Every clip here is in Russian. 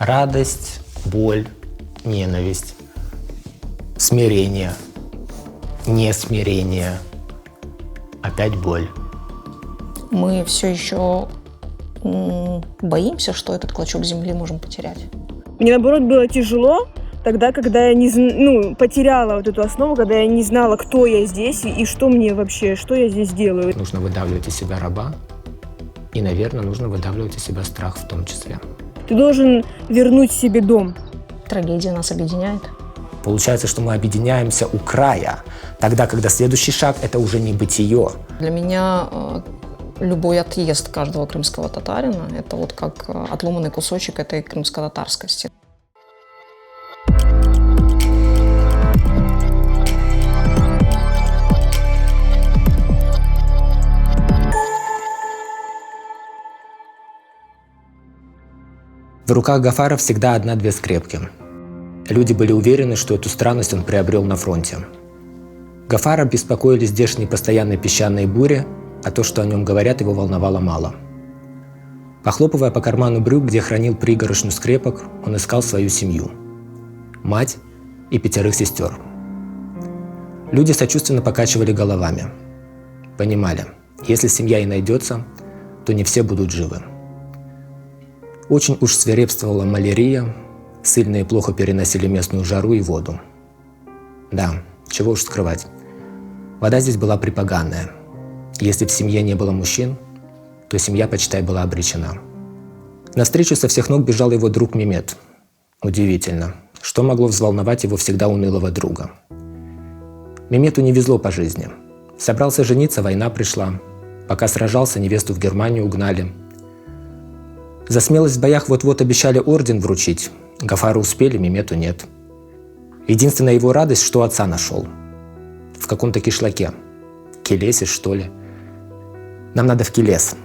Радость, боль, ненависть, смирение, несмирение, опять боль. Мы все еще боимся, что этот клочок земли можем потерять. Мне, наоборот, было тяжело тогда, когда я потеряла вот эту основу, когда я не знала, кто я здесь и что мне вообще, что я здесь делаю. Нужно выдавливать из себя раба, и, наверное, нужно выдавливать из себя страх в том числе. Ты должен вернуть себе дом. Трагедия нас объединяет. Получается, что мы объединяемся у края, тогда, когда следующий шаг – это уже не бытие. Для меня любой отъезд каждого крымского татарина – это вот как отломанный кусочек этой крымско-татарскости. В руках Гафара всегда одна-две скрепки. Люди были уверены, что эту странность он приобрел на фронте. Гафара беспокоили здешние постоянные песчаные бури, а то, что о нем говорят, его волновало мало. Похлопывая по карману брюк, где хранил пригорошню скрепок, он искал свою семью. Мать и 5 сестер. Люди сочувственно покачивали головами. Понимали, если семья и найдется, то не все будут живы. Очень уж свирепствовала малярия, сильные плохо переносили местную жару и воду. Да, чего уж скрывать. Вода здесь была припоганная. Если в семье не было мужчин, то семья, почитай, была обречена. Навстречу со всех ног бежал его друг Мемет. Удивительно, что могло взволновать его всегда унылого друга. Мемету не везло по жизни. Собрался жениться, война пришла. Пока сражался, невесту в Германию угнали. За смелость в боях вот-вот обещали орден вручить. Гафару успели, Мемету нет. Единственная его радость, что отца нашел. В каком-то кишлаке. Келесе, что ли? Нам надо в Келес.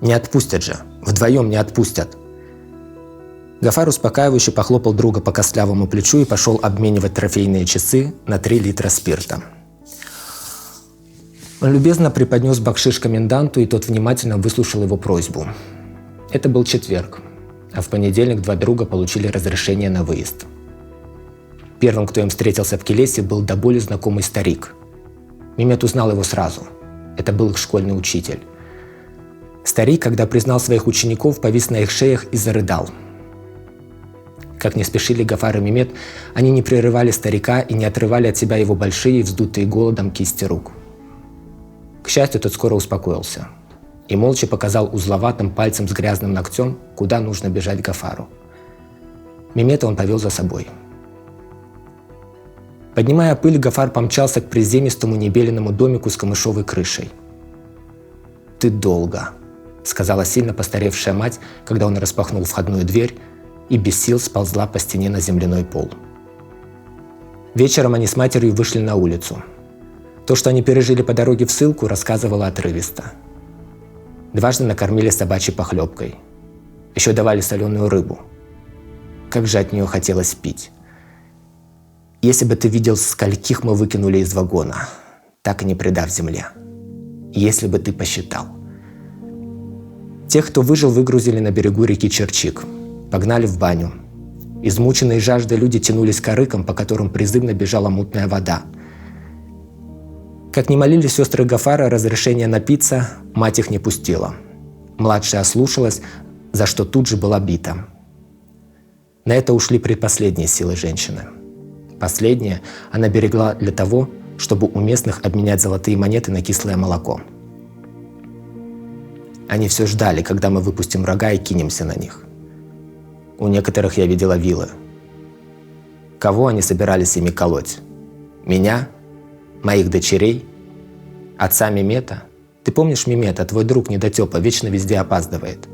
Не отпустят же. Вдвоем не отпустят. Гафар успокаивающе похлопал друга по костлявому плечу и пошел обменивать трофейные часы на 3 литра спирта. Он любезно преподнес бакшиш коменданту, и тот внимательно выслушал его просьбу. Это был четверг, а в понедельник 2 друга получили разрешение на выезд. Первым, кто им встретился в Келесе, был до боли знакомый старик. Мемет узнал его сразу. Это был их школьный учитель. Старик, когда признал своих учеников, повис на их шеях и зарыдал. Как не спешили Гафар и Мемет, они не прерывали старика и не отрывали от себя его большие, вздутые голодом кисти рук. К счастью, тот скоро успокоился и молча показал узловатым пальцем с грязным ногтем, куда нужно бежать Гафару. Мемета он повел за собой. Поднимая пыль, Гафар помчался к приземистому небеленному домику с камышовой крышей. «Ты долго», — сказала сильно постаревшая мать, когда он распахнул входную дверь и без сил сползла по стене на земляной пол. Вечером они с матерью вышли на улицу. То, что они пережили по дороге в ссылку, рассказывала отрывисто. Дважды накормили собачьей похлебкой. Еще давали соленую рыбу. Как же от нее хотелось пить. Если бы ты видел, скольких мы выкинули из вагона, так и не предав земле. Если бы ты посчитал. Тех, кто выжил, выгрузили на берегу реки Черчик. Погнали в баню. Измученные жаждой люди тянулись к арыкам, по которым призывно бежала мутная вода. Как ни молились сестры Гафара разрешения напиться, мать их не пустила. Младшая ослушалась, за что тут же была бита. На это ушли предпоследние силы женщины. Последние она берегла для того, чтобы у местных обменять золотые монеты на кислое молоко. Они все ждали, когда мы выпустим рога и кинемся на них. У некоторых я видела вилы. Кого они собирались ими колоть? Меня? Моих дочерей? Отца Мемета? Ты помнишь Мемета, твой друг недотепа, вечно везде опаздывает?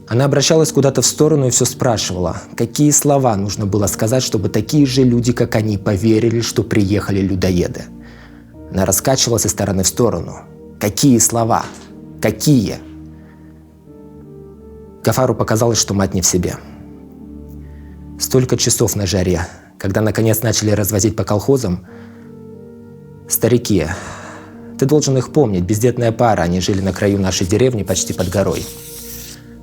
Она обращалась куда-то в сторону и все спрашивала, какие слова нужно было сказать, чтобы такие же люди, как они, поверили, что приехали людоеды. Она раскачивалась из стороны в сторону. Какие слова? Какие? Гафару показалось, что мать не в себе. Столько часов на жаре, когда наконец начали развозить по колхозам. Старики, ты должен их помнить, бездетная пара, они жили на краю нашей деревни почти под горой.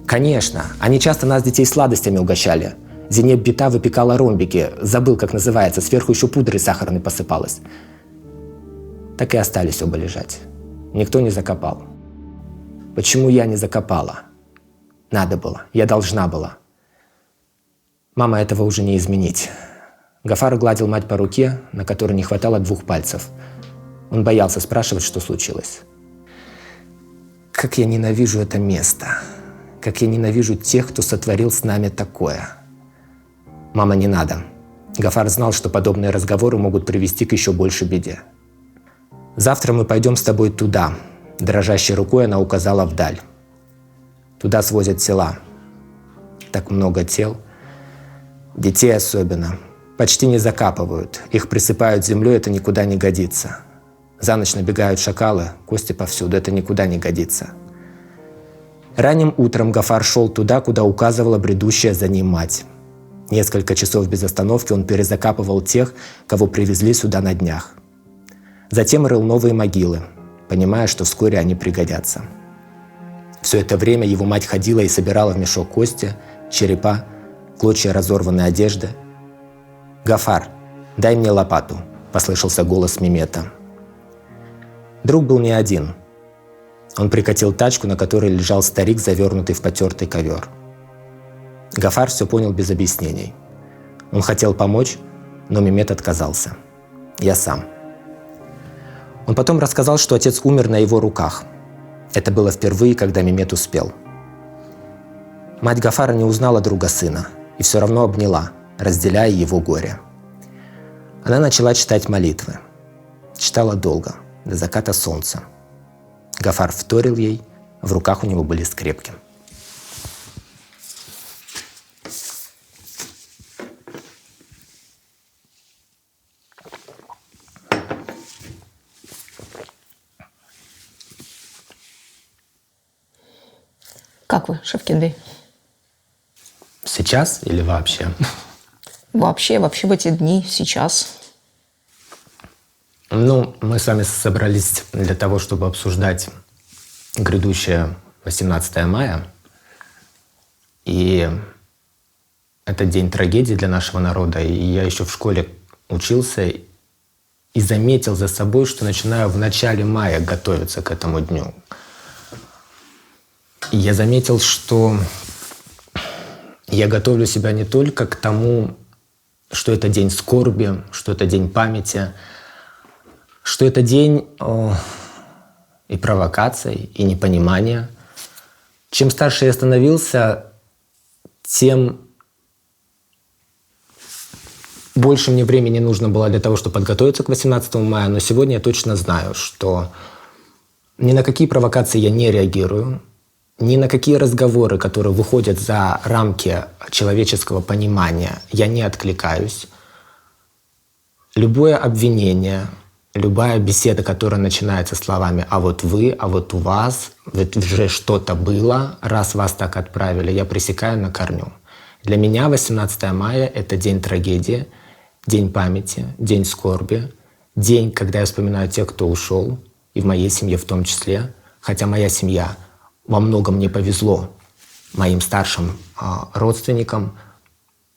Конечно, они часто нас, детей, сладостями угощали. Зинеб Бита выпекала ромбики, забыл, как называется, сверху еще пудрой сахарной посыпалась. Так и остались оба лежать. Никто не закопал. Почему я не закопала? Надо было, я должна была. Мама, этого уже не изменить. Гафар гладил мать по руке, на которой не хватало 2 пальцев. Он боялся спрашивать, что случилось. Как я ненавижу это место. Как я ненавижу тех, кто сотворил с нами такое. Мама, не надо. Гафар знал, что подобные разговоры могут привести к еще большей беде. Завтра мы пойдем с тобой туда. Дрожащей рукой она указала вдаль. Туда свозят тела. Так много тел. Детей особенно. Почти не закапывают. Их присыпают землей, это никуда не годится. За ночь набегают шакалы, кости повсюду, это никуда не годится. Ранним утром Гафар шел туда, куда указывала бредущая за ним мать. Несколько часов без остановки он перезакапывал тех, кого привезли сюда на днях. Затем рыл новые могилы, понимая, что вскоре они пригодятся. Все это время его мать ходила и собирала в мешок кости, черепа, клочья разорванной одежды. «Гафар, дай мне лопату», – послышался голос Мемета. Друг был не один. Он прикатил тачку, на которой лежал старик, завернутый в потертый ковер. Гафар все понял без объяснений. Он хотел помочь, но Мемет отказался. «Я сам». Он потом рассказал, что отец умер на его руках. Это было впервые, когда Мемет успел. Мать Гафара не узнала друга сына и все равно обняла, разделяя его горе. Она начала читать молитвы. Читала долго, до заката солнца. Гафар вторил ей, в руках у него были скрепки. Как вы, Шевкинбей? Сейчас или вообще? Вообще в эти дни, сейчас. Ну, мы с вами собрались для того, чтобы обсуждать грядущее 18 мая. И это день трагедии для нашего народа. И я еще в школе учился и заметил за собой, что начинаю в начале мая готовиться к этому дню. И я заметил, что я готовлю себя не только к тому, что это день скорби, что это день памяти, что это день и провокаций, и непонимания. Чем старше я становился, тем больше мне времени нужно было для того, чтобы подготовиться к 18 мая. Но сегодня я точно знаю, что ни на какие провокации я не реагирую, ни на какие разговоры, которые выходят за рамки человеческого понимания, я не откликаюсь. Любое обвинение, любая беседа, которая начинается словами «а вот вы», «а вот у вас», «ведь уже что-то было, раз вас так отправили», я пресекаю на корню. Для меня 18 мая — это день трагедии, день памяти, день скорби, день, когда я вспоминаю тех, кто ушел, и в моей семье в том числе, хотя моя семья во многом не повезло, моим старшим родственникам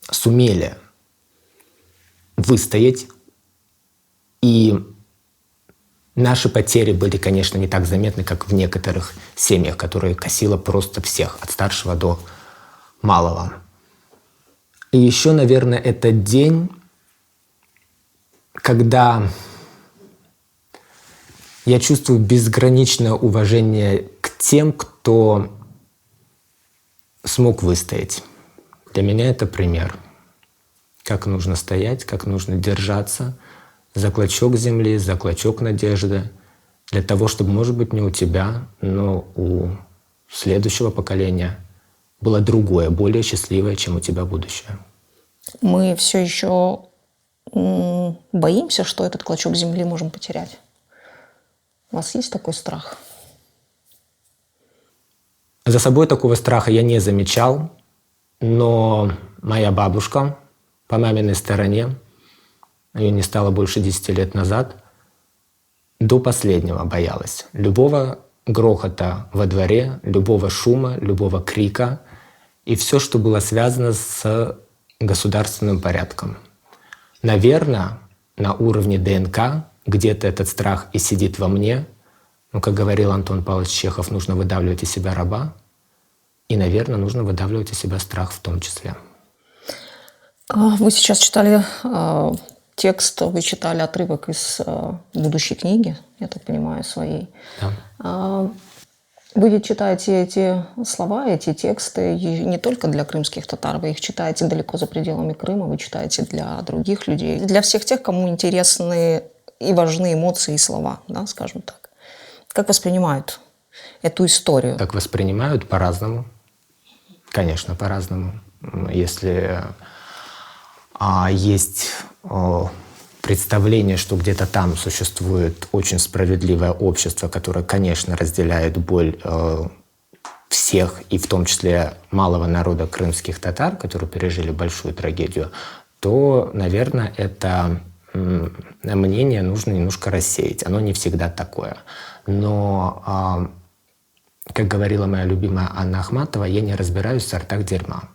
сумели выстоять, и наши потери были, конечно, не так заметны, как в некоторых семьях, которые косило просто всех, от старшего до малого. И еще, наверное, это день, когда я чувствую безграничное уважение к тем, кто смог выстоять. Для меня это пример. Как нужно стоять, как нужно держаться за клочок земли, за клочок надежды, для того, чтобы, может быть, не у тебя, но у следующего поколения было другое, более счастливое, чем у тебя будущее. Мы все еще боимся, что этот клочок земли можем потерять. У вас есть такой страх? За собой такого страха я не замечал, но моя бабушка по маминой стороне, ее не стало больше 10 лет назад, до последнего боялась любого грохота во дворе, любого шума, любого крика и все, что было связано с государственным порядком. Наверное, на уровне ДНК где-то этот страх и сидит во мне. Но, как говорил Антон Павлович Чехов, нужно выдавливать из себя раба. И, наверное, нужно выдавливать из себя страх в том числе. Вы сейчас читали текст, вы читали отрывок из будущей книги, я так понимаю, своей. Да. Вы ведь читаете эти слова, эти тексты не только для крымских татар, вы их читаете далеко за пределами Крыма, вы читаете для других людей, для всех тех, кому интересны и важны эмоции и слова, да, скажем так. Как воспринимают эту историю? Как воспринимают? По-разному. Конечно, по-разному. Если есть представление, что где-то там существует очень справедливое общество, которое, конечно, разделяет боль всех, и в том числе малого народа крымских татар, которые пережили большую трагедию, то, наверное, это мнение нужно немножко рассеять. Оно не всегда такое. Но, как говорила моя любимая Анна Ахматова, я не разбираюсь в сортах дерьма.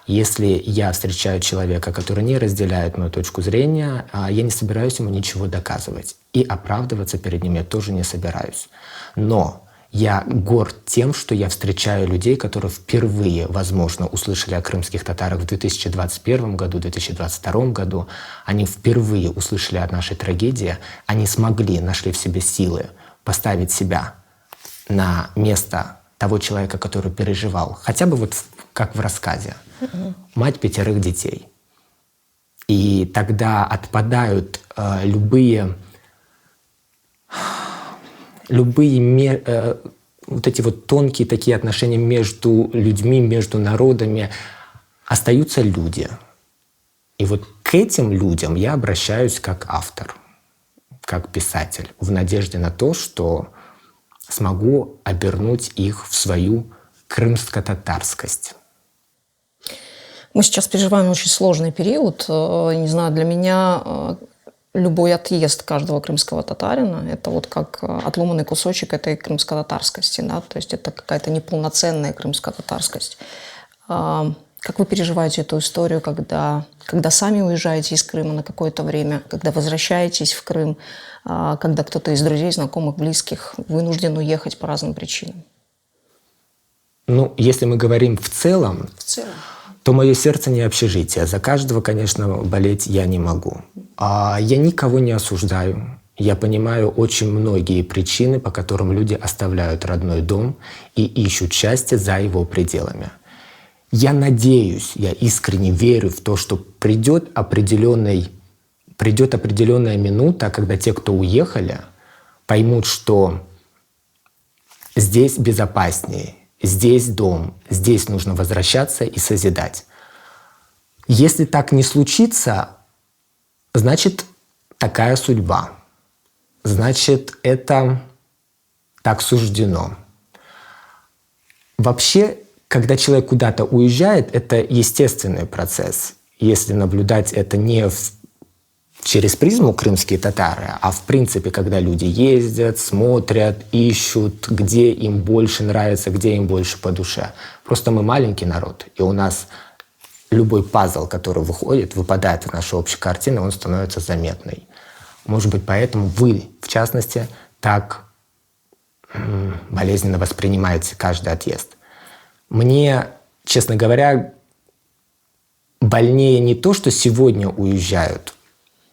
Если я встречаю человека, который не разделяет мою точку зрения, я не собираюсь ему ничего доказывать. И оправдываться перед ним я тоже не собираюсь. Но я горд тем, что я встречаю людей, которые впервые, возможно, услышали о крымских татарах в 2021 году, 2022 году. Они впервые услышали о нашей трагедии. Они смогли, нашли в себе силы поставить себя на место того человека, который переживал. Хотя бы вот как в рассказе. Мать 5 детей. И тогда отпадают любые вот эти вот тонкие такие отношения между людьми, между народами. Остаются люди. И вот к этим людям я обращаюсь как автор, как писатель, в надежде на то, что смогу обернуть их в свою крымско-татарскость. Мы сейчас переживаем очень сложный период. Не знаю, для меня любой отъезд каждого крымского татарина – это вот как отломанный кусочек этой крымско-татарскости. Да? То есть это какая-то неполноценная крымско-татарскость. Как вы переживаете эту историю, когда сами уезжаете из Крыма на какое-то время, когда возвращаетесь в Крым, когда кто-то из друзей, знакомых, близких вынужден уехать по разным причинам? Ну, если мы говорим в целом, то мое сердце не общежитие. За каждого, конечно, болеть я не могу. Я никого не осуждаю. Я понимаю очень многие причины, по которым люди оставляют родной дом и ищут счастье за его пределами. Я надеюсь, я искренне верю в то, что придет определенная минута, когда те, кто уехали, поймут, что здесь безопаснее, здесь дом, здесь нужно возвращаться и созидать. Если так не случится, значит, такая судьба. Значит, это так суждено. Вообще, когда человек куда-то уезжает, это естественный процесс. Если наблюдать это не через призму крымские татары, а в принципе, когда люди ездят, смотрят, ищут, где им больше нравится, где им больше по душе. Просто мы маленький народ, и у нас любой пазл, который выпадает в нашу общую картину, он становится заметный. Может быть, поэтому вы, в частности, так болезненно воспринимаете каждый отъезд. Мне, честно говоря, больнее не то, что сегодня уезжают.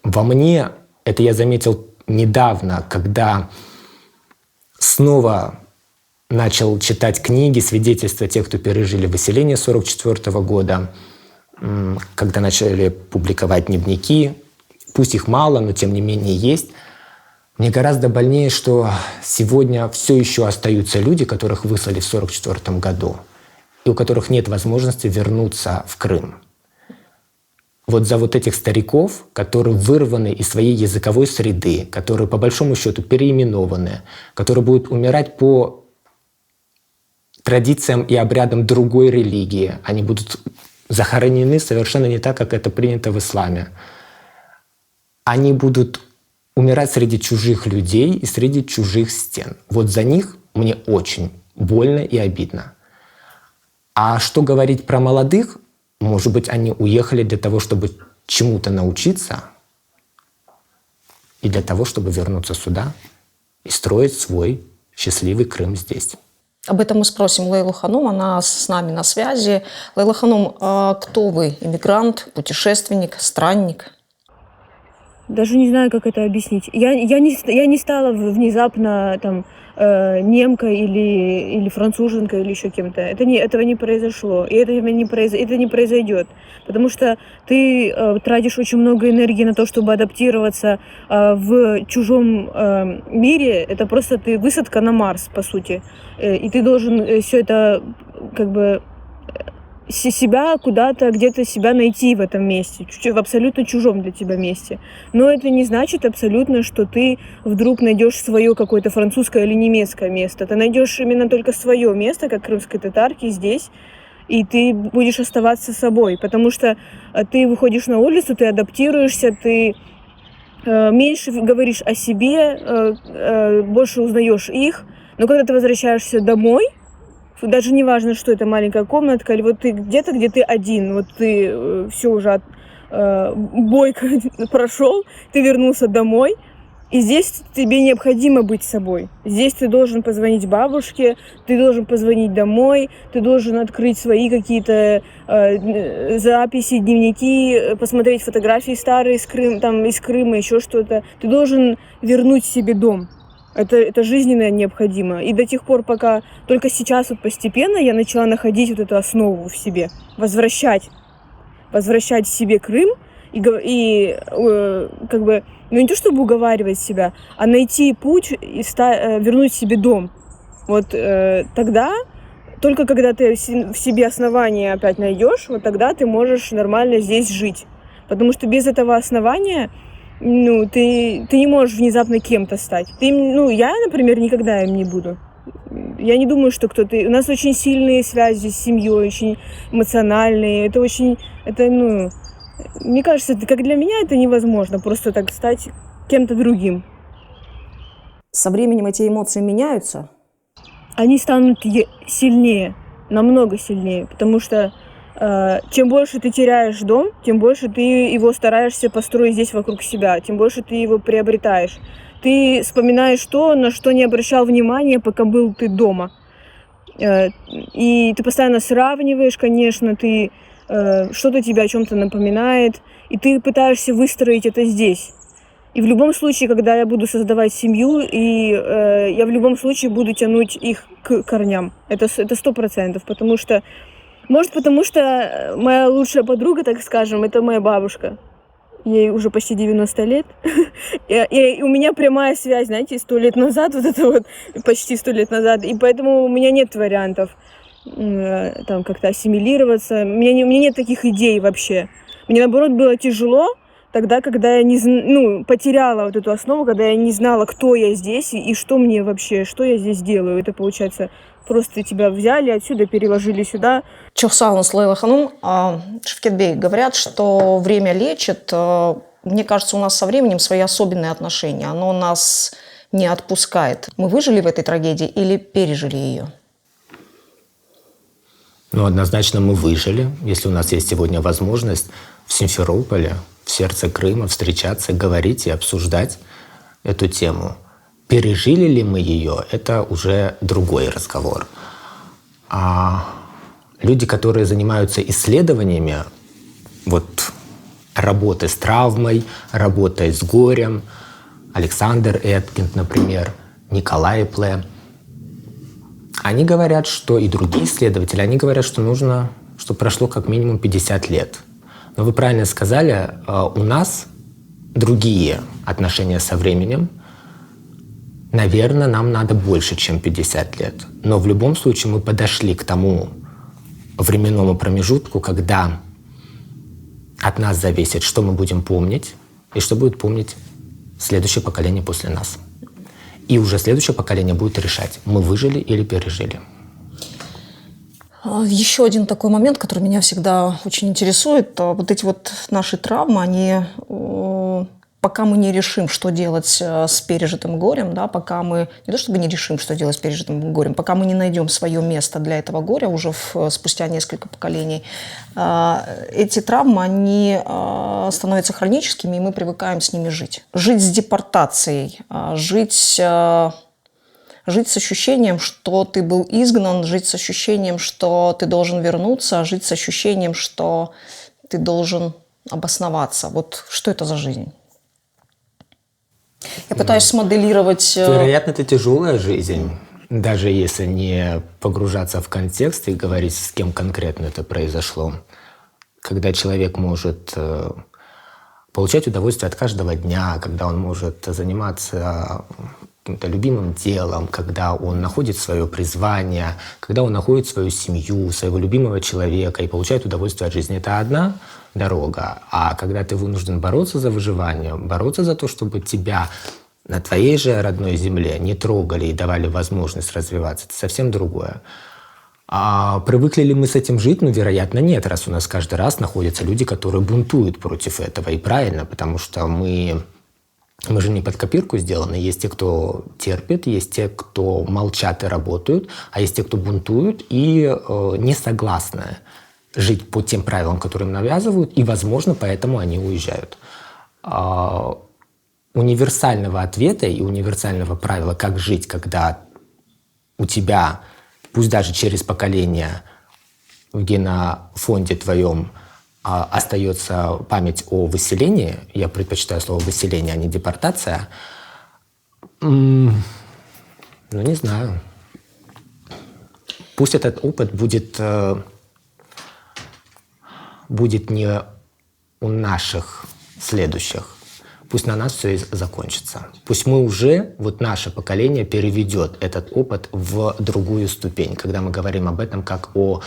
Во мне, это я заметил недавно, когда снова начал читать книги, свидетельства тех, кто пережили выселение 1944 года, когда начали публиковать дневники. Пусть их мало, но тем не менее есть. Мне гораздо больнее, что сегодня все еще остаются люди, которых выслали в 1944 году, и у которых нет возможности вернуться в Крым. Вот за вот этих стариков, которые вырваны из своей языковой среды, которые по большому счету переименованы, которые будут умирать по традициям и обрядам другой религии, они будут захоронены совершенно не так, как это принято в исламе. Они будут умирать среди чужих людей и среди чужих стен. Вот за них мне очень больно и обидно. А что говорить про молодых? Может быть, они уехали для того, чтобы чему-то научиться и для того, чтобы вернуться сюда и строить свой счастливый Крым здесь. Об этом мы спросим Лейлу Ханум, она с нами на связи. Лейла Ханум, кто вы? Иммигрант, путешественник, странник? Даже не знаю, как это объяснить. Я не стала внезапно там немка или француженка или еще кем-то. Этого не произошло. И это не произойдет. Потому что ты тратишь очень много энергии на то, чтобы адаптироваться в чужом мире. Это просто ты высадка на Марс, по сути. И ты должен все это как бы себя куда-то, где-то себя найти в этом месте, в абсолютно чужом для тебя месте. Но это не значит абсолютно, что ты вдруг найдешь свое какое-то французское или немецкое место. Ты найдешь именно только свое место, как крымской татарки, здесь, и ты будешь оставаться собой, потому что ты выходишь на улицу, ты адаптируешься, ты меньше говоришь о себе, больше узнаешь их, но когда ты возвращаешься домой, даже не важно, что это маленькая комнатка, или вот ты где-то, где ты один, вот ты все уже бойко прошел, ты вернулся домой, и здесь тебе необходимо быть собой. Здесь ты должен позвонить бабушке, ты должен позвонить домой, ты должен открыть свои какие-то записи, дневники, посмотреть фотографии старые из Крыма, еще что-то. Ты должен вернуть себе дом. Это жизненно необходимо. И до тех пор, пока только сейчас вот постепенно я начала находить вот эту основу в себе, возвращать себе Крым и как бы, ну не то чтобы уговаривать себя, а найти путь и вернуть себе дом. Вот тогда, только когда ты в себе основание опять найдешь, вот тогда ты можешь нормально здесь жить. Потому что без этого основания ну, ты не можешь внезапно кем-то стать. Я, например, никогда им не буду. Я не думаю, что кто-то... У нас очень сильные связи с семьей, очень эмоциональные. Мне кажется, как для меня это невозможно, просто так стать кем-то другим. Со временем эти эмоции меняются? Они станут сильнее, намного сильнее, потому что чем больше ты теряешь дом, тем больше ты его стараешься построить здесь вокруг себя, тем больше ты его приобретаешь. Ты вспоминаешь то, на что не обращал внимания, пока был ты дома. И ты постоянно сравниваешь, конечно, что-то тебе о чем-то напоминает, и ты пытаешься выстроить это здесь. И в любом случае, когда я буду создавать семью, я в любом случае буду тянуть их к корням. Это 100%, потому что моя лучшая подруга, так скажем, это моя бабушка. Ей уже почти 90 лет. И у меня прямая связь, знаете, 100 лет назад, почти 100 лет назад. И поэтому у меня нет вариантов там как-то ассимилироваться. У меня нет таких идей вообще. Мне, наоборот, было тяжело тогда, когда я потеряла вот эту основу, когда я не знала, кто я здесь и что мне вообще, что я здесь делаю. Это, получается, просто тебя взяли отсюда, переложили сюда. Чохсаунс, Лейла Ханум, Шевкетбей, говорят, что время лечит. Мне кажется, у нас со временем свои особенные отношения. Оно нас не отпускает. Мы выжили в этой трагедии или пережили ее? Однозначно мы выжили. Если у нас есть сегодня возможность в Симферополе, в сердце Крыма, встречаться, говорить и обсуждать эту тему. Пережили ли мы ее, это уже другой разговор. А люди, которые занимаются исследованиями, работой с травмой, работой с горем, Александр Эткинд, например, Николай Пле, они говорят, что и другие исследователи, они говорят, что нужно, чтобы прошло как минимум 50 лет. Но вы правильно сказали, у нас другие отношения со временем. Наверное, нам надо больше, чем 50 лет. Но в любом случае мы подошли к тому временному промежутку, когда от нас зависит, что мы будем помнить и что будет помнить следующее поколение после нас. И уже следующее поколение будет решать, мы выжили или пережили. Еще один такой момент, который меня всегда очень интересует. Вот эти наши травмы, они пока мы не решим, что делать с пережитым горем, да, пока мы не то чтобы не решим, что делать с пережитым горем, пока мы не найдем свое место для этого горя уже спустя несколько поколений, эти травмы, они становятся хроническими, и мы привыкаем с ними жить. Жить с депортацией, жить с ощущением, что ты был изгнан, жить с ощущением, что ты должен вернуться, жить с ощущением, что ты должен обосноваться. Вот что это за жизнь? Я пытаюсь смоделировать... Вероятно, это тяжелая жизнь, даже если не погружаться в контекст и говорить, с кем конкретно это произошло. Когда человек может получать удовольствие от каждого дня, когда он может заниматься каким-то любимым делом, когда он находит свое призвание, когда он находит свою семью, своего любимого человека и получает удовольствие от жизни. Это одна дорога. А когда ты вынужден бороться за выживание, бороться за то, чтобы тебя на твоей же родной земле не трогали и давали возможность развиваться, это совсем другое. А привыкли ли мы с этим жить? Ну, вероятно, нет, раз у нас каждый раз находятся люди, которые бунтуют против этого. И правильно, потому что мы же не под копирку сделаны. Есть те, кто терпит, есть те, кто молчат и работают, а есть те, кто бунтуют и не согласны жить по тем правилам, которые им навязывают, и, возможно, поэтому они уезжают. Универсального ответа и универсального правила, как жить, когда у тебя, пусть даже через поколение, в генофонде твоем остается память о выселении, я предпочитаю слово «выселение», а не «депортация», ну, не знаю. Пусть этот опыт будет не у наших следующих. Пусть на нас все и закончится. Пусть мы уже, вот наше поколение переведет этот опыт в другую ступень, когда мы говорим об этом как о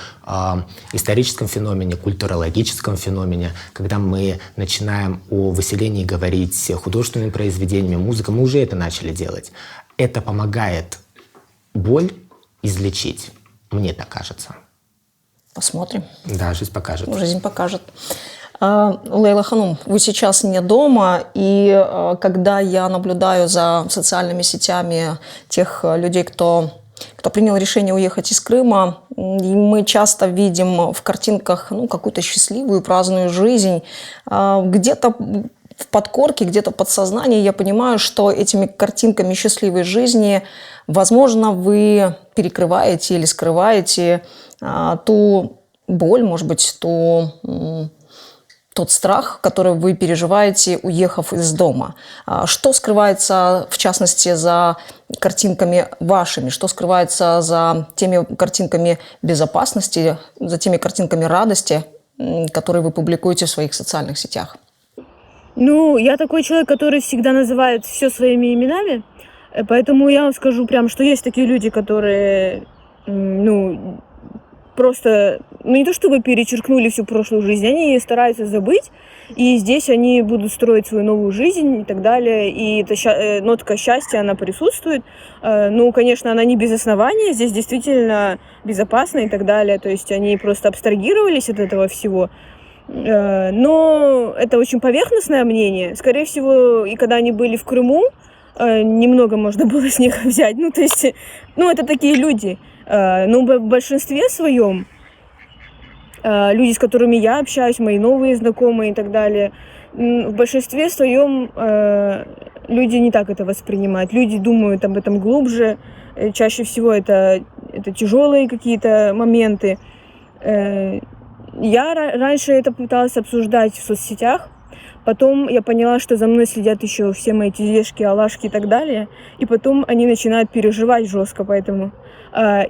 историческом феномене, культурологическом феномене, когда мы начинаем о выселении говорить художественными произведениями, музыкой, мы уже это начали делать. Это помогает боль излечить, мне так кажется. Посмотрим. Да, жизнь покажет. Жизнь покажет. Лейла Ханум, вы сейчас не дома, и когда я наблюдаю за социальными сетями тех людей, кто принял решение уехать из Крыма, и мы часто видим в картинках какую-то счастливую, праздную жизнь. Где-то в подкорке, где-то в подсознании я понимаю, что этими картинками счастливой жизни, возможно, вы перекрываете или скрываете ту боль, может быть, тот страх, который вы переживаете, уехав из дома. Что скрывается, в частности, за картинками вашими? Что скрывается за теми картинками безопасности, за теми картинками радости, которые вы публикуете в своих социальных сетях? Ну, я такой человек, который всегда называет все своими именами, поэтому я вам скажу прям, что есть такие люди, которые, просто, не то чтобы перечеркнули всю прошлую жизнь, они стараются забыть, и здесь они будут строить свою новую жизнь и так далее, и эта нотка счастья, она присутствует. Ну, конечно, она не без основания, здесь действительно безопасно и так далее, то есть они просто абстрагировались от этого всего. Но это очень поверхностное мнение. Скорее всего, и когда они были в Крыму, немного можно было с них взять. Ну, то есть, это такие люди. Но в большинстве своем люди, с которыми я общаюсь, мои новые знакомые и так далее, в большинстве своем люди не так это воспринимают. Люди думают об этом глубже. Чаще всего это тяжелые какие-то моменты. Я раньше это пыталась обсуждать в соцсетях. Потом я поняла, что за мной следят еще все мои тезешки, алашки и так далее. И потом они начинают переживать жестко по этому.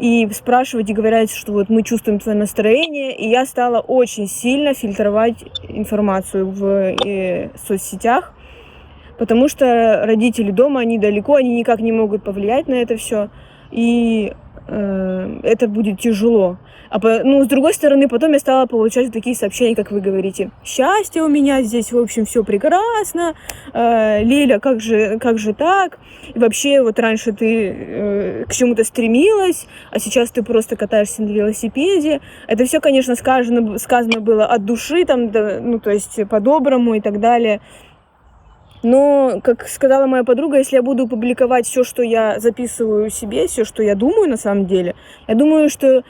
И спрашивать, и говорят, что вот мы чувствуем твое настроение. И я стала очень сильно фильтровать информацию в соцсетях. Потому что родители дома, они далеко, они никак не могут повлиять на это все. И это будет тяжело. С другой стороны, потом я стала получать такие сообщения, как вы говорите. Счастье у меня здесь, в общем, все прекрасно. Лиля, как же так? И вообще, вот раньше ты к чему-то стремилась, а сейчас ты просто катаешься на велосипеде. Это все, конечно, сказано было от души, то есть по-доброму и так далее. Но, как сказала моя подруга, если я буду публиковать все, что я записываю себе, все, что я думаю на самом деле, я думаю, что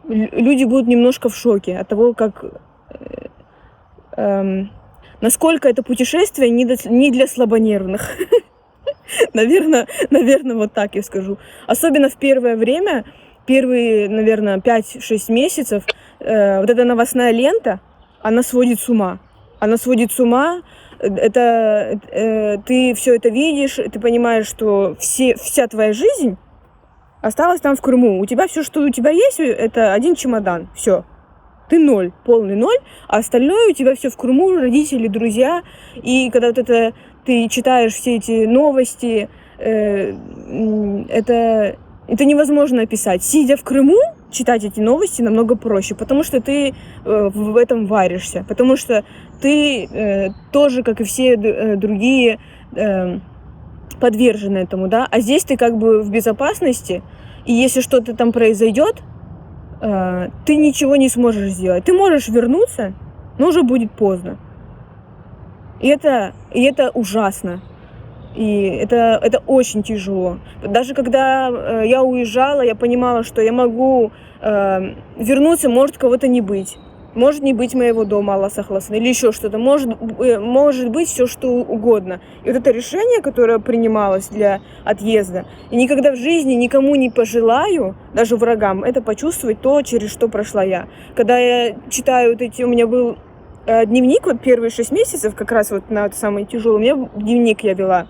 люди будут немножко в шоке от того, как насколько это путешествие не для слабонервных. Наверное, вот так я скажу. Особенно в первое время, первые, наверное, 5-6 месяцев, вот эта новостная лента, она сводит с ума. Она сводит с ума. Это, ты все это видишь, ты понимаешь, что вся твоя жизнь осталась там в Крыму. У тебя все, что у тебя есть, это один чемодан. Все. Ты ноль, полный ноль, а остальное у тебя все в Крыму, родители, друзья. И когда вот это ты читаешь все эти новости, это невозможно описать. Сидя в Крыму, читать эти новости намного проще, потому что ты в этом варишься, потому что ты тоже, как и все другие, подвержены этому, да. А здесь ты как бы в безопасности, и если что-то там произойдет, ты ничего не сможешь сделать. Ты можешь вернуться, но уже будет поздно. И это ужасно. И это очень тяжело. Даже когда я уезжала, я понимала, что я могу вернуться, может кого-то не быть. Может не быть моего дома, Аллах сахласын, или еще что-то. Может быть все, что угодно. И вот это решение, которое принималось для отъезда, и никогда в жизни никому не пожелаю, даже врагам, это почувствовать то, через что прошла я. Когда я читаю вот эти... У меня был дневник, вот первые 6 месяцев, как раз вот на самый тяжелый, у меня дневник я вела.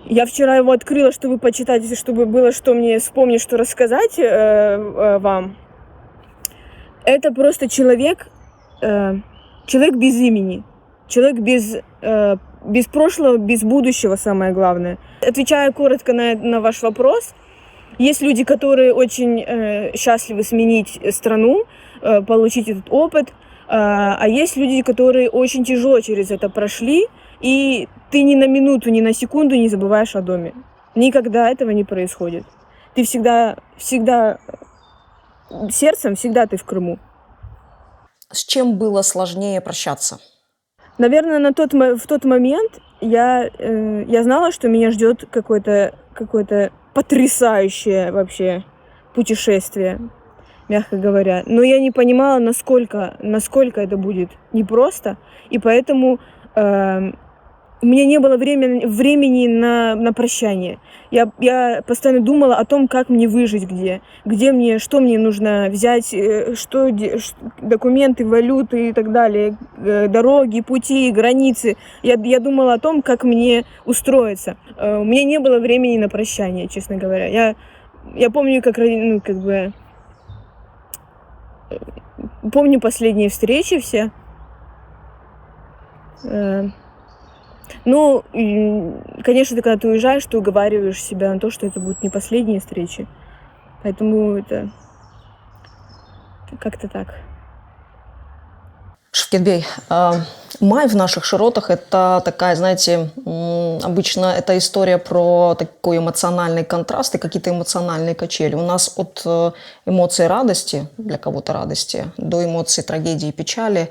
Я вчера его открыла, чтобы почитать, чтобы было что мне вспомнить, что рассказать вам. Это просто человек без имени, человек без прошлого, без будущего, самое главное. Отвечая коротко на ваш вопрос, есть люди, которые очень счастливы сменить страну, получить этот опыт, а есть люди, которые очень тяжело через это прошли, и ты ни на минуту, ни на секунду не забываешь о доме. Никогда этого не происходит. Ты всегда сердцем всегда ты в Крыму. С чем было сложнее прощаться? Наверное, в тот момент я знала, что меня ждет какое-то потрясающее вообще путешествие, мягко говоря. Но я не понимала, насколько это будет непросто, и поэтому у меня не было времени на прощание. Я постоянно думала о том, как мне выжить, что мне нужно взять, документы, валюты и так далее, дороги, пути, границы. Я думала о том, как мне устроиться. У меня не было времени на прощание, честно говоря. Я помню, помню последние встречи все. Ну, конечно, когда ты уезжаешь, ты уговариваешь себя на то, что это будут не последние встречи. Поэтому это как-то так. Шевкетбей, май в наших широтах – это такая, знаете, обычно это история про такой эмоциональный контраст и какие-то эмоциональные качели. У нас от эмоций радости, для кого-то радости, до эмоций трагедии и печали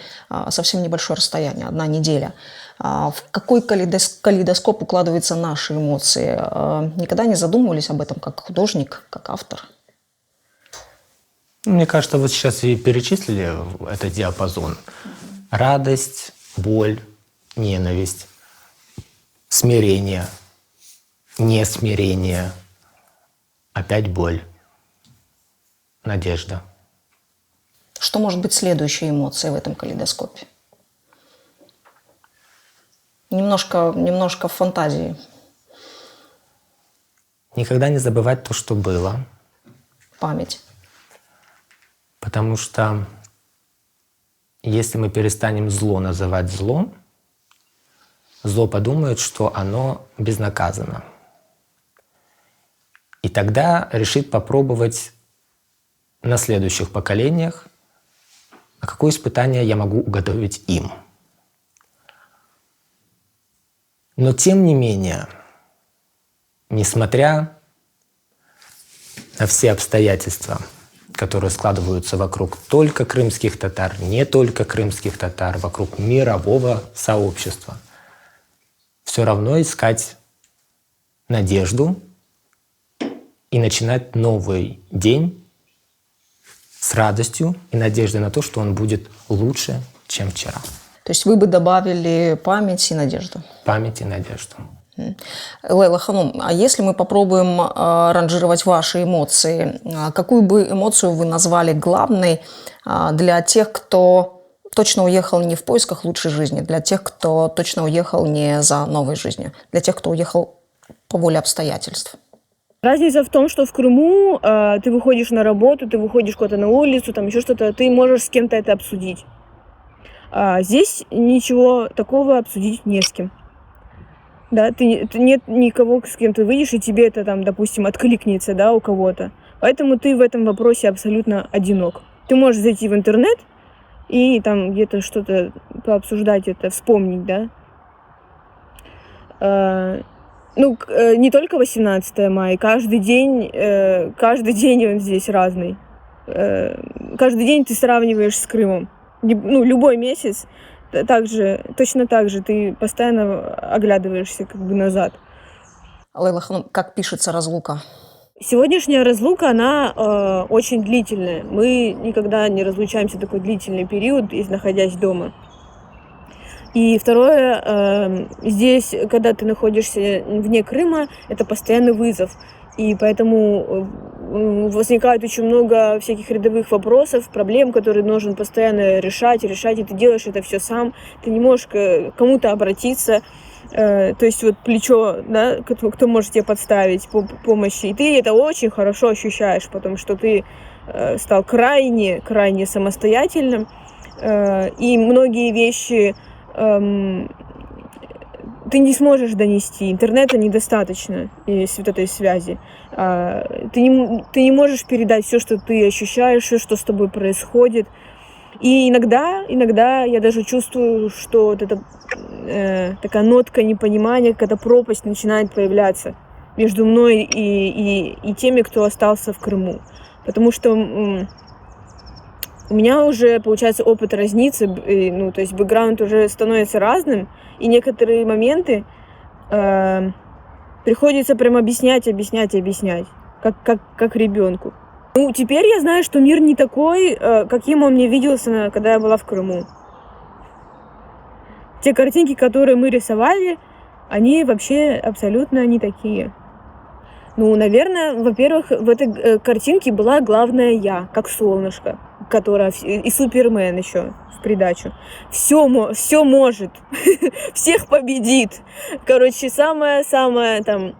совсем небольшое расстояние, 1 неделя. В какой калейдоскоп укладываются наши эмоции? Никогда не задумывались об этом как художник, как автор? Мне кажется, вот сейчас и перечислили этот диапазон. Радость, боль, ненависть, смирение, несмирение, опять боль, надежда. Что может быть следующей эмоцией в этом калейдоскопе? Немножко фантазии. Никогда не забывать то, что было. Память. Потому что если мы перестанем зло называть злом, зло подумает, что оно безнаказанно. И тогда решит попробовать на следующих поколениях, а какое испытание я могу уготовить им. Но тем не менее, несмотря на все обстоятельства, которые складываются вокруг только крымских татар, не только крымских татар, вокруг мирового сообщества, все равно искать надежду и начинать новый день с радостью и надеждой на то, что он будет лучше, чем вчера. То есть вы бы добавили память и надежду? Память и надежду. Лейла Ханум, а если мы попробуем ранжировать ваши эмоции, какую бы эмоцию вы назвали главной для тех, кто точно уехал не в поисках лучшей жизни, для тех, кто точно уехал не за новой жизнью, для тех, кто уехал по воле обстоятельств? Разница в том, что в Крыму ты выходишь на работу, ты выходишь куда-то на улицу, там еще что-то, ты можешь с кем-то это обсудить. А здесь ничего такого обсудить не с кем. Да, нет никого, с кем ты выйдешь, и тебе это там, допустим, откликнется, да, у кого-то. Поэтому ты в этом вопросе абсолютно одинок. Ты можешь зайти в интернет и там где-то что-то пообсуждать, это вспомнить, да. Не только 18 мая, каждый день он здесь разный. Каждый день ты сравниваешь с Крымом. Любой месяц точно так же ты постоянно оглядываешься как бы назад. Лейла Ханум, как пишется разлука? Сегодняшняя разлука, она очень длительная. Мы никогда не разлучаемся такой длительный период, находясь дома. И второе, здесь, когда ты находишься вне Крыма, это постоянный вызов. И поэтому возникает очень много всяких рядовых вопросов, проблем, которые нужно постоянно решать, и ты делаешь это все сам. Ты не можешь к кому-то обратиться, то есть вот плечо, да, кто может тебе подставить помощи. И ты это очень хорошо ощущаешь, потому что ты стал крайне самостоятельным, и многие вещи ты не сможешь донести, интернета недостаточно вот этой связи. Ты не можешь передать все, что ты ощущаешь, все, что с тобой происходит. И иногда я даже чувствую, что вот эта такая нотка непонимания, какая-то пропасть начинает появляться между мной и теми, кто остался в Крыму. Потому что у меня уже, получается, опыт разнится, то есть бэкграунд уже становится разным, и некоторые моменты приходится прям объяснять, как ребенку. Теперь я знаю, что мир не такой, каким он мне виделся, когда я была в Крыму. Те картинки, которые мы рисовали, они вообще абсолютно не такие. Наверное, во-первых, в этой картинке была главная я, как солнышко, которая и Супермен еще в придачу. Все может, всех победит. Короче, самое там,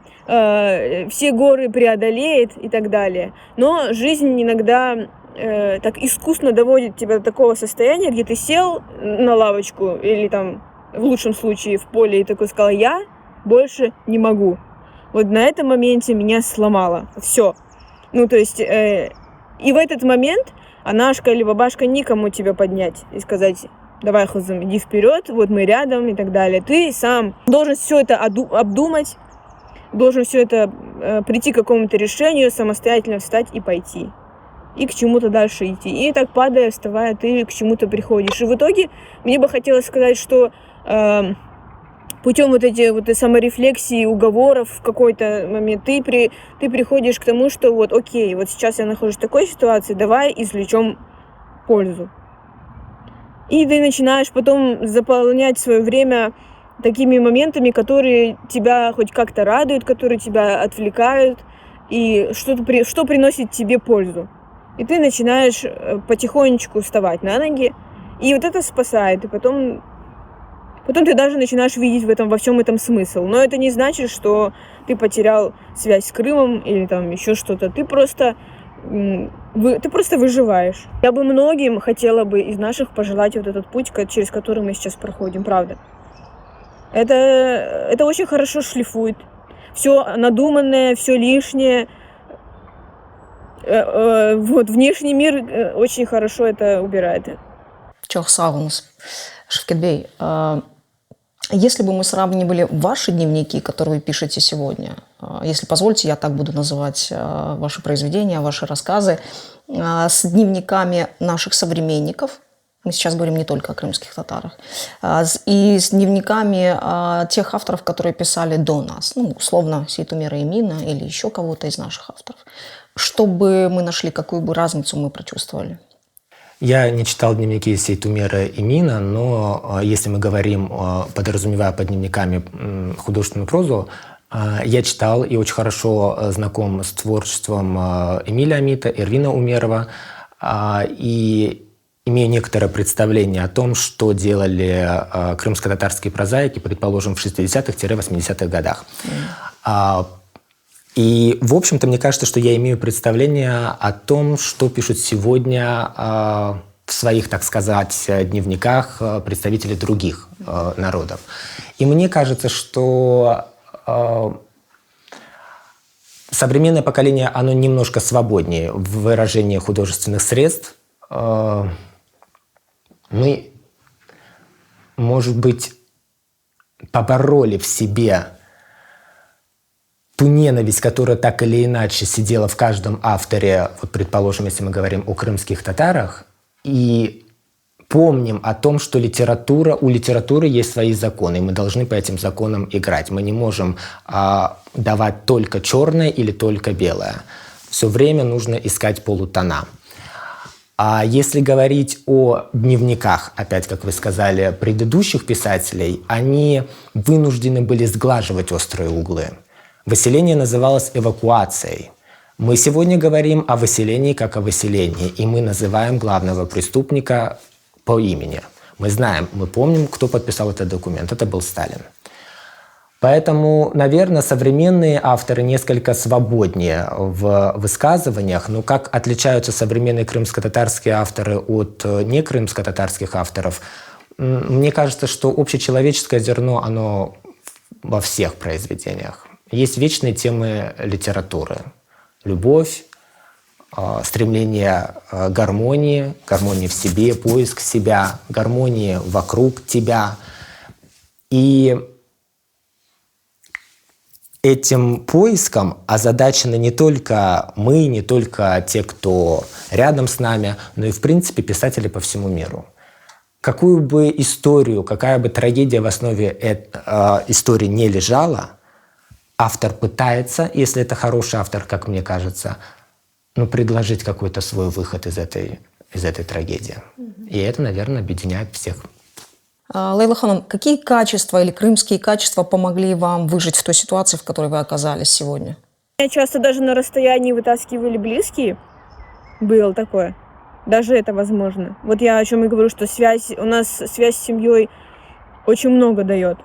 все горы преодолеет и так далее. Но жизнь иногда так искусно доводит тебя до такого состояния, где ты сел на лавочку или там, в лучшем случае, в поле и такой сказал: я больше не могу. Вот на этом моменте меня сломало. Все. То есть, и в этот момент Анашка или бабашка никому тебя поднять и сказать: давай, Хузум, иди вперед, вот мы рядом и так далее. Ты сам должен все это обдумать, должен все это прийти к какому-то решению, самостоятельно встать и пойти. И к чему-то дальше идти. И так, падая, вставая, ты к чему-то приходишь. И в итоге мне бы хотелось сказать, что путем вот этой саморефлексии, уговоров в какой-то момент ты приходишь к тому, что вот окей, вот сейчас я нахожусь в такой ситуации, давай извлечем пользу. И ты начинаешь потом заполнять свое время такими моментами, которые тебя хоть как-то радуют, которые тебя отвлекают, и что приносит тебе пользу. И ты начинаешь потихонечку вставать на ноги, и вот это спасает, и потом ты даже начинаешь видеть во всем этом смысл. Но это не значит, что ты потерял связь с Крымом или там еще что-то. Ты просто выживаешь. Я бы многим хотела бы из наших пожелать вот этот путь, через который мы сейчас проходим, правда. Это очень хорошо шлифует. Все надуманное, все лишнее. Внешний мир очень хорошо это убирает. Çok sağ olunuz, Шевкет Бей. Если бы мы сравнивали ваши дневники, которые вы пишете сегодня, если позволите, я так буду называть ваши произведения, ваши рассказы, с дневниками наших современников. Мы сейчас говорим не только о крымских татарах. И с дневниками тех авторов, которые писали до нас. Ну, условно, Сейтумера Эмина или еще кого-то из наших авторов. Чтобы мы нашли, какую бы разницу мы прочувствовали. Я не читал дневники Сейтумера Эмина, но если мы говорим, подразумевая под дневниками художественную прозу, я читал и очень хорошо знаком с творчеством Эмиля Амита, Эрвина Умерова, и имею некоторое представление о том, что делали крымско-татарские прозаики, предположим, в 60-х-80-х годах. И, в общем-то, мне кажется, что я имею представление о том, что пишут сегодня в своих, так сказать, дневниках представители других народов. И мне кажется, что современное поколение, оно немножко свободнее в выражении художественных средств. Мы, может быть, побороли в себе ту ненависть, которая так или иначе сидела в каждом авторе, вот, предположим, если мы говорим о крымских татарах, и помним о том, что у литературы есть свои законы, и мы должны по этим законам играть. Мы не можем давать только черное или только белое. Все время нужно искать полутона. А если говорить о дневниках, опять, как вы сказали, предыдущих писателей, они вынуждены были сглаживать острые углы. Выселение называлось эвакуацией. Мы сегодня говорим о выселении как о выселении, и мы называем главного преступника по имени. Мы знаем, мы помним, кто подписал этот документ. Это был Сталин. Поэтому, наверное, современные авторы несколько свободнее в высказываниях, но как отличаются современные крымско-татарские авторы от некрымско-татарских авторов, мне кажется, что общечеловеческое зерно, оно во всех произведениях. Есть вечные темы литературы. Любовь, стремление к гармонии в себе, поиск себя, гармонии вокруг тебя. И этим поиском озадачены не только мы, не только те, кто рядом с нами, но и, в принципе, писатели по всему миру. Какую бы историю, какая бы трагедия в основе истории не лежала, автор пытается, если это хороший автор, как мне кажется, предложить какой-то свой выход из этой трагедии. И это, наверное, объединяет всех. Лейла Ханум, какие качества или крымские качества помогли вам выжить в той ситуации, в которой вы оказались сегодня? Меня часто даже на расстоянии вытаскивали близкие. Было такое. Даже это возможно. Вот я о чем и говорю, что у нас связь с семьей очень много дает.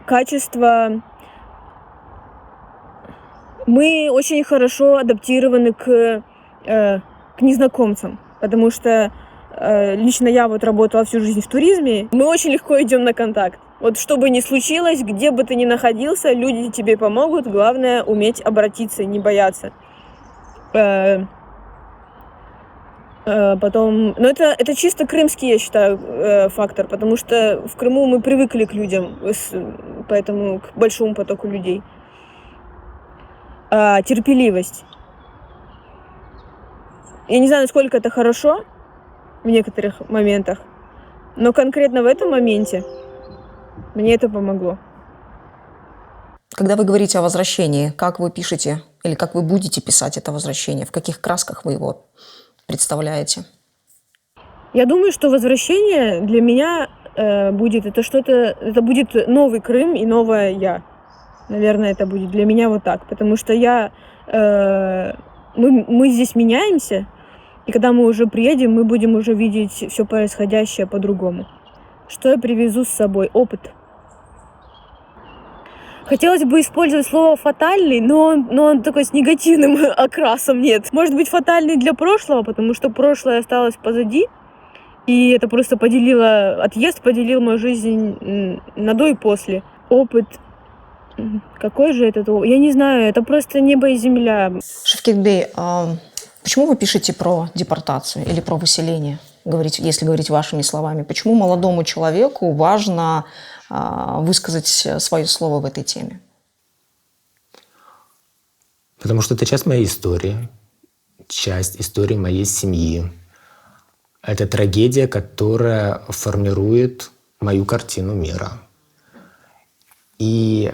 Качество. Мы очень хорошо адаптированы к незнакомцам, потому что лично я вот работала всю жизнь в туризме. Мы очень легко идем на контакт. Вот что бы ни случилось, где бы ты ни находился, люди тебе помогут. Главное уметь обратиться и не бояться. Потом, но это чисто крымский, я считаю, фактор, потому что в Крыму мы привыкли к людям, поэтому к большому потоку людей. Терпеливость. Я не знаю, насколько это хорошо в некоторых моментах, но конкретно в этом моменте мне это помогло. Когда вы говорите о возвращении, как вы пишете или как вы будете писать это возвращение, в каких красках вы его представляете? Я думаю, что возвращение для меня будет это будет новый Крым и новая я. Наверное, это будет для меня вот так, потому что мы здесь меняемся, и когда мы уже приедем, мы будем уже видеть все происходящее по-другому. Что я привезу с собой? Опыт. Хотелось бы использовать слово «фатальный», но он такой с негативным окрасом нет. Может быть, фатальный для прошлого, потому что прошлое осталось позади, и это просто отъезд поделил мою жизнь на до и после. Опыт. Какой же этот опыт? Я не знаю, это просто небо и земля. Шевкет Бей, почему вы пишете про депортацию или про выселение, если говорить вашими словами? Почему молодому человеку важно высказать свое слово в этой теме? Потому что это часть моей истории, часть истории моей семьи. Это трагедия, которая формирует мою картину мира. И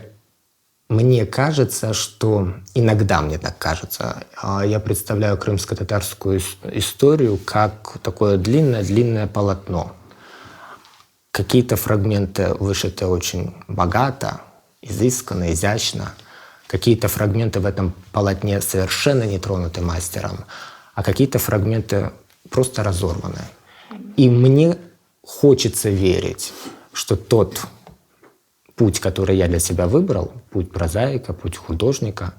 мне кажется, что иногда мне так кажется, я представляю крымско-татарскую историю как такое длинное-длинное полотно. Какие-то фрагменты вышиты очень богато, изысканно, изящно. Какие-то фрагменты в этом полотне совершенно не тронуты мастером, а какие-то фрагменты просто разорваны. И мне хочется верить, что тот путь, который я для себя выбрал, путь прозаика, путь художника,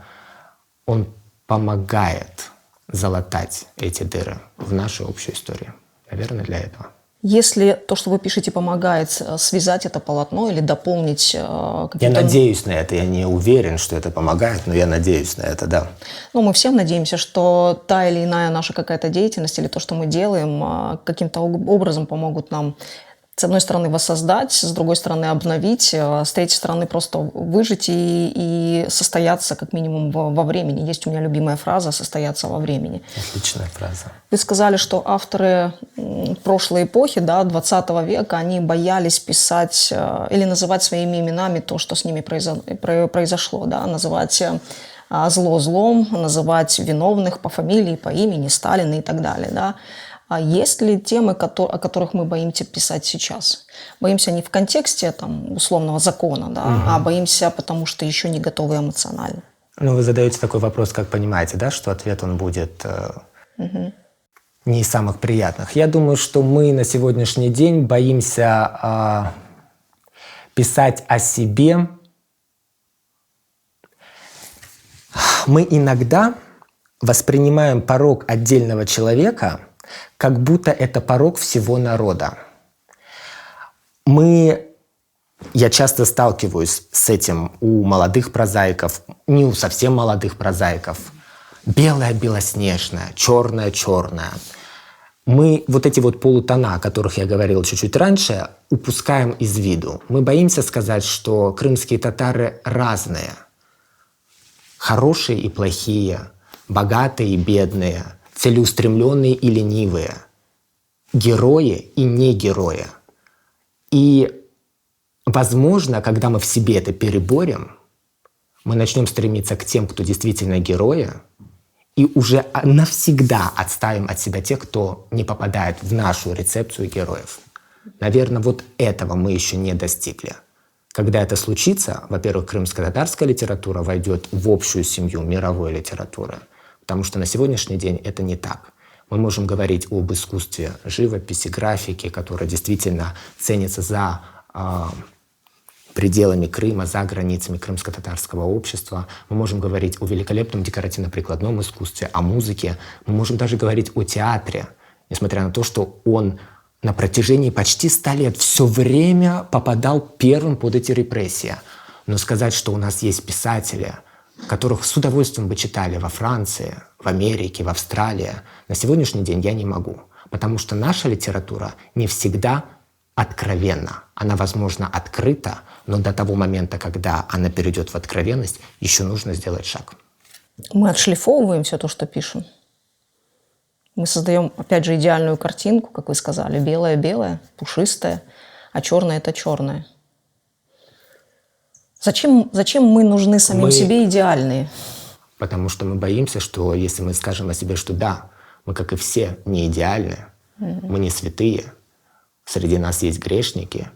он помогает залатать эти дыры в нашей общей истории. Наверное, для этого. Если то, что вы пишете, помогает связать это полотно или дополнить какие-то... Я надеюсь на это. Я не уверен, что это помогает, но я надеюсь на это, да. Ну, мы всем надеемся, что та или иная наша какая-то деятельность или то, что мы делаем, каким-то образом помогут нам, с одной стороны, воссоздать, с другой стороны, обновить, с третьей стороны, просто выжить и состояться как минимум во времени. Есть у меня любимая фраза «состояться во времени». Отличная фраза. Вы сказали, что авторы прошлой эпохи, да, 20 века, они боялись писать или называть своими именами то, что с ними произошло, да, называть зло злом, называть виновных по фамилии, по имени, Сталина и так далее, да. А есть ли темы, о которых мы боимся писать сейчас? Боимся не в контексте там, условного закона, да, а боимся, потому что еще не готовы эмоционально. Ну, вы задаете такой вопрос, как понимаете, да, что ответ он будет не из самых приятных. Я думаю, что мы на сегодняшний день боимся писать о себе. Мы иногда воспринимаем порог отдельного человека как будто это порог всего народа. Я часто сталкиваюсь с этим у молодых прозаиков, не у совсем молодых прозаиков. Белое белоснежное, черное черное. Мы вот эти вот полутона, о которых я говорил чуть-чуть раньше, упускаем из виду. Мы боимся сказать, что крымские татары разные. Хорошие и плохие, богатые и бедные, целеустремленные и ленивые, герои и не герои. И, возможно, когда мы в себе это переборем, мы начнем стремиться к тем, кто действительно герои, и уже навсегда отставим от себя тех, кто не попадает в нашу рецепцию героев. Наверное, вот этого мы еще не достигли. Когда это случится, во-первых, крымско-татарская литература войдет в общую семью мировой литературы. Потому что на сегодняшний день это не так. Мы можем говорить об искусстве живописи, графики, которая действительно ценится за пределами Крыма, за границами крымско-татарского общества. Мы можем говорить о великолепном декоративно-прикладном искусстве, о музыке. Мы можем даже говорить о театре, несмотря на то, что он на протяжении почти 100 лет все время попадал первым под эти репрессии. Но сказать, что у нас есть писатели, которых с удовольствием бы читали во Франции, в Америке, в Австралии, на сегодняшний день я не могу. Потому что наша литература не всегда откровенна. Она, возможно, открыта, но до того момента, когда она перейдет в откровенность, еще нужно сделать шаг. Мы отшлифовываем все то, что пишем. Мы создаем, опять же, идеальную картинку, как вы сказали, белое-белое, пушистое, а черное – это черное. Зачем мы нужны самим себе идеальные? Потому что мы боимся, что если мы скажем о себе, что да, мы, как и все, не идеальны, мы не святые, среди нас есть грешники,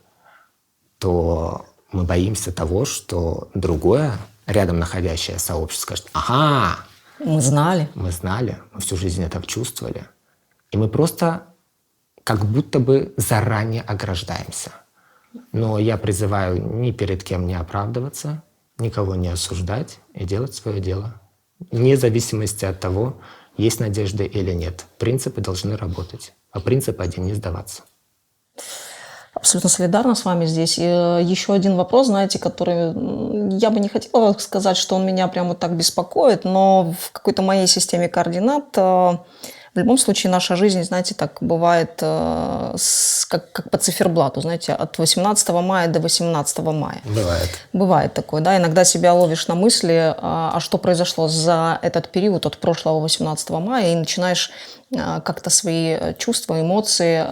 то мы боимся того, что другое, рядом находящее сообщество, скажет: ага, мы знали, мы всю жизнь это чувствовали. И мы просто как будто бы заранее ограждаемся. Но я призываю ни перед кем не оправдываться, никого не осуждать и делать свое дело. Вне зависимости от того, есть надежда или нет. Принципы должны работать. А принцип один — не сдаваться. Абсолютно солидарна с вами здесь. И еще один вопрос, знаете, который я бы не хотела сказать, что он меня прямо так беспокоит, но в какой-то моей системе координат В любом случае, наша жизнь, знаете, так бывает, как по циферблату, знаете, от 18 мая до 18 мая. Бывает. Бывает такое, да, иногда себя ловишь на мысли, а что произошло за этот период от прошлого 18 мая, и начинаешь как-то свои чувства, эмоции,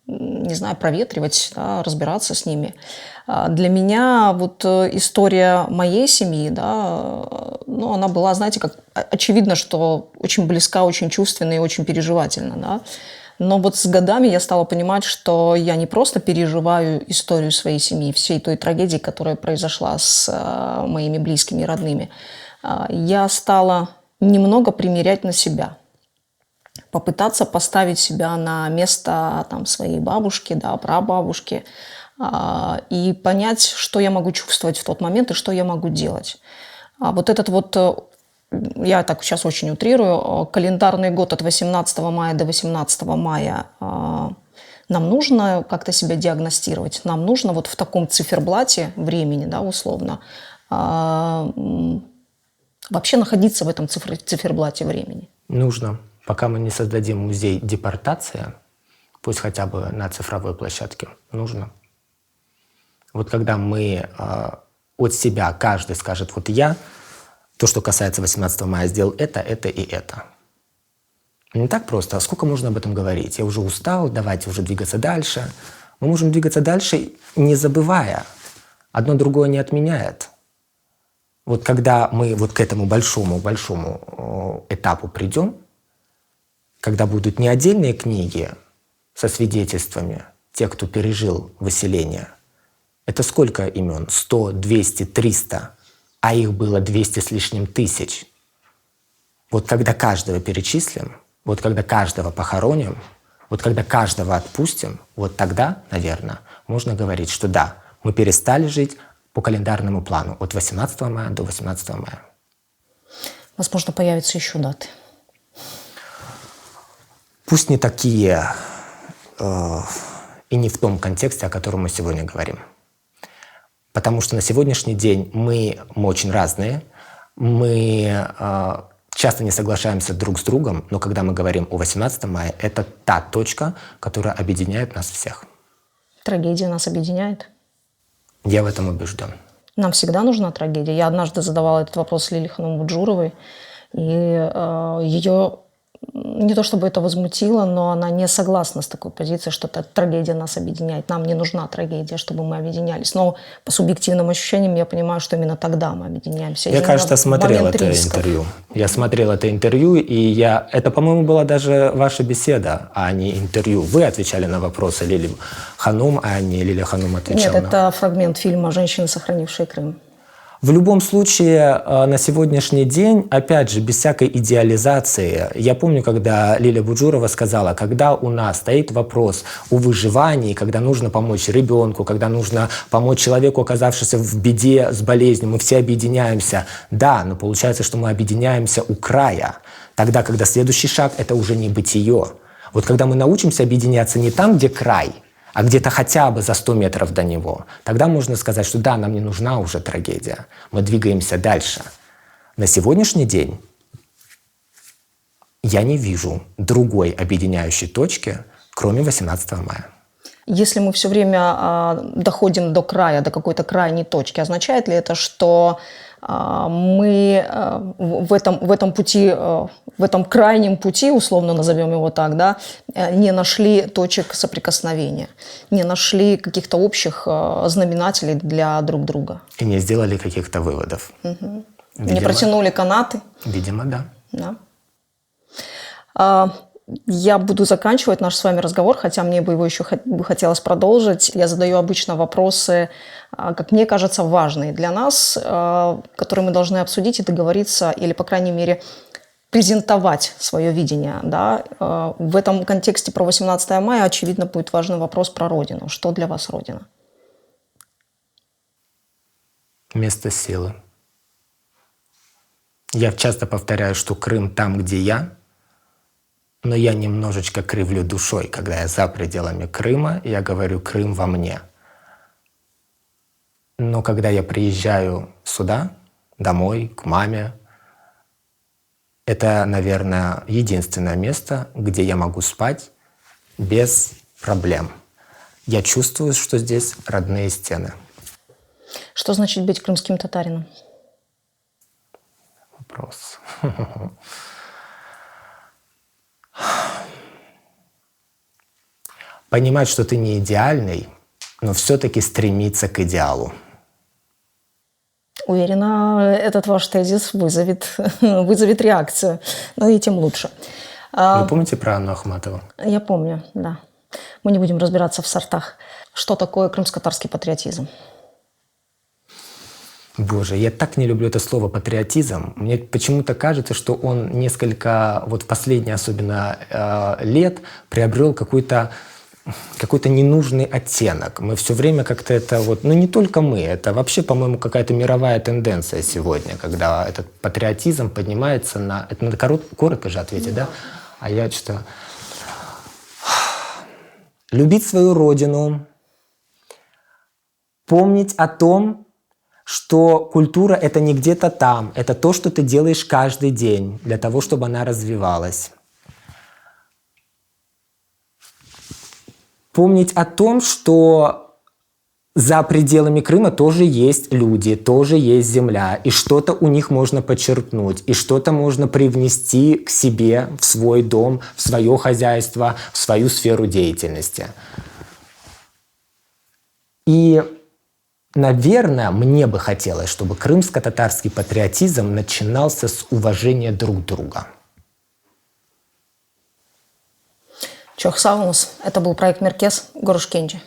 не знаю, проветривать, да, разбираться с ними. Для меня вот история моей семьи, да, ну, она была, знаете, как очевидно, что очень близка, очень чувственна и очень переживательна, да. Но вот с годами я стала понимать, что я не просто переживаю историю своей семьи, всей той трагедии, которая произошла с моими близкими и родными. Я стала немного примерять на себя, попытаться поставить себя на место там, своей бабушки, да, прабабушки, и понять, что я могу чувствовать в тот момент и что я могу делать. Вот этот вот, я так сейчас очень утрирую, календарный год от 18 мая до 18 мая нам нужно как-то себя диагностировать, нам нужно вот в таком циферблате времени, да, условно, вообще находиться в этом циферблате времени. Нужно. Пока мы не создадим музей депортации, пусть хотя бы на цифровой площадке, нужно. Вот когда мы от себя, каждый скажет, вот я, то, что касается 18 мая, сделал это и это. Не так просто. А сколько можно об этом говорить? Я уже устал, давайте уже двигаться дальше. Мы можем двигаться дальше, не забывая. Одно другое не отменяет. Вот когда мы вот к этому большому этапу придем, когда будут не отдельные книги со свидетельствами тех, кто пережил выселение, это сколько имен? 100, 200, 300, а их было 200 с лишним тысяч. Вот когда каждого перечислим, вот когда каждого похороним, вот когда каждого отпустим, вот тогда, наверное, можно говорить, что да, мы перестали жить по календарному плану от 18 мая до 18 мая. Возможно, появятся еще даты. Пусть не такие и не в том контексте, о котором мы сегодня говорим. Потому что на сегодняшний день мы очень разные, мы часто не соглашаемся друг с другом, но когда мы говорим о 18 мая, это та точка, которая объединяет нас всех. Трагедия нас объединяет. Я в этом убежден. Нам всегда нужна трагедия. Я однажды задавала этот вопрос Лилии Ханум-Буджуровой, и ее не то чтобы это возмутило, но она не согласна с такой позицией, что трагедия нас объединяет. Нам не нужна трагедия, чтобы мы объединялись. Но по субъективным ощущениям я понимаю, что именно тогда мы объединяемся. Я, кажется, смотрел это интервью. Я смотрел это интервью, и это, по-моему, была даже ваша беседа, а не интервью. Вы отвечали на вопросы Лили Ханум, а не Лилия Ханум отвечала. Нет, это фрагмент фильма «Женщины, сохранившие Крым». В любом случае, на сегодняшний день, опять же, без всякой идеализации, я помню, когда Лилия Буджурова сказала, когда у нас стоит вопрос о выживании, когда нужно помочь ребенку, когда нужно помочь человеку, оказавшемуся в беде с болезнью, мы все объединяемся. Да, но получается, что мы объединяемся у края. Тогда, когда следующий шаг – это уже не бытие. Вот когда мы научимся объединяться не там, где край, а где-то хотя бы за 100 метров до него, тогда можно сказать, что да, нам не нужна уже трагедия, мы двигаемся дальше. На сегодняшний день я не вижу другой объединяющей точки, кроме 18 мая. Если мы все время доходим до края, до какой-то крайней точки, означает ли это, что мы в этом пути, в этом крайнем пути, условно назовем его так, да, не нашли точек соприкосновения, не нашли каких-то общих знаменателей для друг друга? И не сделали каких-то выводов. Угу. Не протянули канаты? Видимо, да. Да. Я буду заканчивать наш с вами разговор, хотя мне бы его еще хотелось продолжить. Я задаю обычно вопросы, как мне кажется, важные для нас, которые мы должны обсудить и договориться, или, по крайней мере, презентовать свое видение. Да? В этом контексте про 18 мая, очевидно, будет важный вопрос про Родину. Что для вас Родина? Место силы. Я часто повторяю, что Крым там, где я, но я немножечко кривлю душой, когда я за пределами Крыма, я говорю «Крым во мне». Но когда я приезжаю сюда, домой, к маме, Это, наверное, единственное место, где я могу спать без проблем. Я чувствую, что здесь родные стены. Что значит быть крымским татарином? Вопрос. Понимать, что ты не идеальный, но все-таки стремиться к идеалу. Уверена, этот ваш тезис вызовет реакцию. Ну и тем лучше. Вы помните про Анну Ахматову? Я помню, да. Мы не будем разбираться в сортах. Что такое крымско-татарский патриотизм? Боже, я так не люблю это слово «патриотизм». Мне почему-то кажется, что он несколько, вот в последние особенно лет, приобрел какой-то ненужный оттенок. Мы все время как-то это вот... Ну, не только мы. Это вообще, по-моему, какая-то мировая тенденция сегодня, когда этот патриотизм поднимается на... Это надо коротко же ответить, да? А я что-то... Любить свою родину, помнить о том, что культура — это не где-то там, это то, что ты делаешь каждый день для того, чтобы она развивалась. Помнить о том, что за пределами Крыма тоже есть люди, тоже есть земля, и что-то у них можно почерпнуть, и что-то можно привнести к себе, в свой дом, в свое хозяйство, в свою сферу деятельности. И, наверное, мне бы хотелось, чтобы крымско-татарский патриотизм начинался с уважения друг друга. Чох сау у нас. Это был проект Меркес, Горуш Кенджи.